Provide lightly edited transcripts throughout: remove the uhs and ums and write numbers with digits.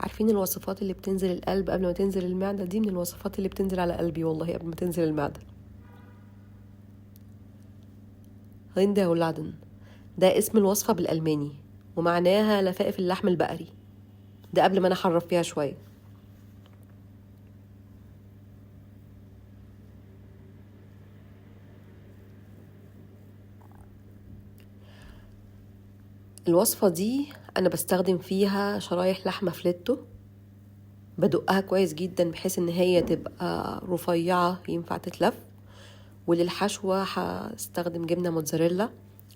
عارفين الوصفات اللي بتنزل القلب قبل ما تنزل المعدة؟ دي من الوصفات اللي بتنزل على قلبي والله قبل ما تنزل المعدة. ريندا هولادن ده اسم الوصفة بالألماني، ومعناها لفائف اللحم البقري. ده قبل ما انا احرف فيها شوية. الوصفة دي انا بستخدم فيها شرايح لحمة فليتو، بدقها كويس جدا بحيث ان هي تبقى رفيعة ينفع تتلف. وللحشوة هستخدم جبنة موتزاريلا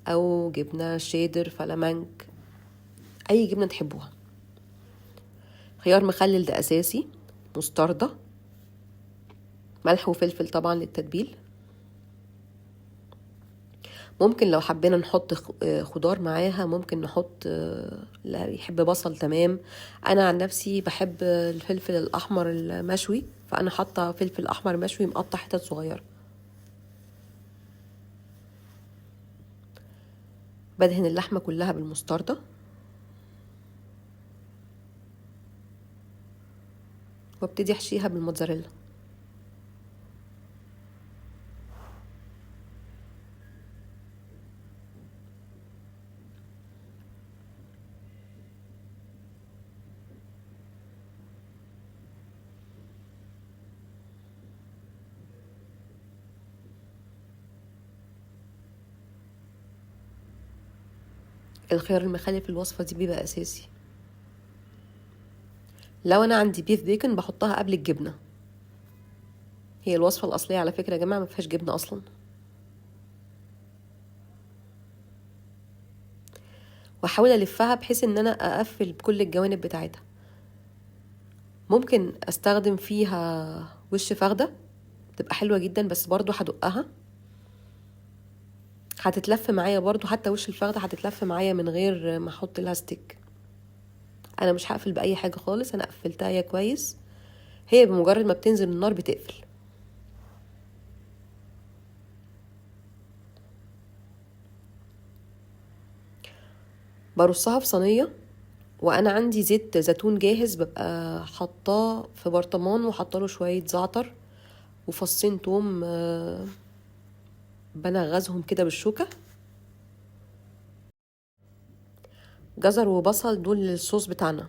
او جبنة شيدر فلامنك، اي جبنة تحبوها. خيار مخلل ده اساسي، مستردة، ملح وفلفل طبعا للتتبيل. ممكن لو حبينا نحط خضار معاها ممكن نحط، لا يحب بصل تمام. انا عن نفسي بحب الفلفل الاحمر المشوي، فانا حاطه فلفل احمر مشوي مقطع حتت صغيره. بدهن اللحمه كلها بالمستردة، وابتدي احشيها بالموتزاريلا. الخيار المخلل في الوصفه دي بيبقى اساسي. لو انا عندي بيف بيكن بحطها قبل الجبنه. هي الوصفه الاصليه على فكره يا جماعه ما فيهاش جبنه اصلا. واحاول الفها بحيث ان انا اقفل بكل الجوانب بتاعتها. ممكن استخدم فيها وش فخده، تبقى حلوه جدا، بس برضو هدقها. هتتلف معايا برضو، حتى وش الفخده هتتلف معايا من غير ما احط لها ستيك. انا مش هقفل باي حاجه خالص، انا قفلتها هي كويس. هي بمجرد ما بتنزل من النار بتقفل. برصها في صينيه، وانا عندي زيت زيتون جاهز ببقى حطاه في برطمان وحطاله شويه زعتر وفصين توم، بنغزهم كده بالشوكه. جزر وبصل دول للصوص بتاعنا.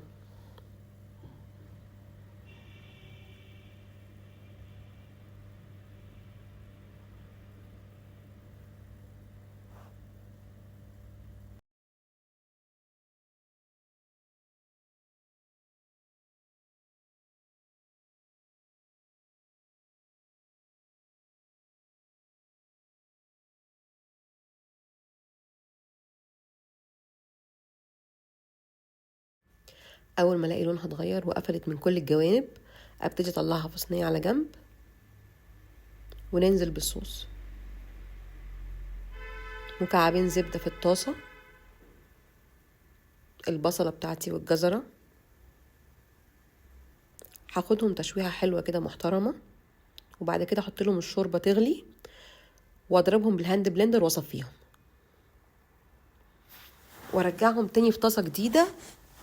اول ما الاقي لونها اتغير وقفلت من كل الجوانب ابتدي اطلعها في صينيه على جنب، وننزل بالصوص. مكعبين زبده في الطاسه، البصله بتاعتي والجزره هاخدهم تشويحه حلوه كده محترمه، وبعد كده احط لهم الشوربه تغلي واضربهم بالهاند بلندر واصفيهم، وارجعهم تاني في طاسه جديده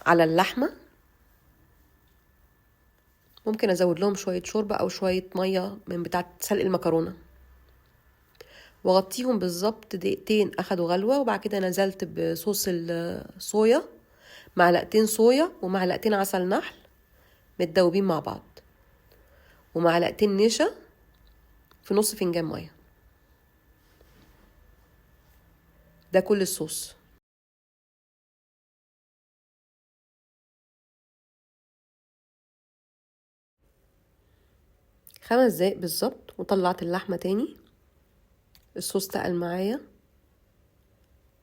على اللحمه. ممكن ازود لهم شويه شوربه او شويه ميه من بتاعه سلق المكرونه، واغطيهم بالظبط دقيقتين اخدوا غلوه. وبعد كده نزلت بصوص الصويا، معلقتين صويا ومعلقتين عسل نحل متدوبين مع بعض، ومعلقتين نشا في نص فنجان ميه. ده كل الصوص. 5 دقايق بالظبط، وطلعت اللحمه تاني. الصوص تقل معايا،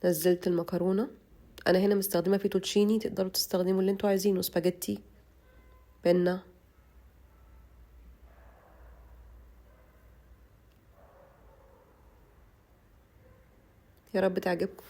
نزلت المكرونه. انا هنا مستخدمه فيتوتشيني، تقدروا تستخدموا اللي انتوا عايزينه، سباجيتي، بينا. يا رب تعجبكم.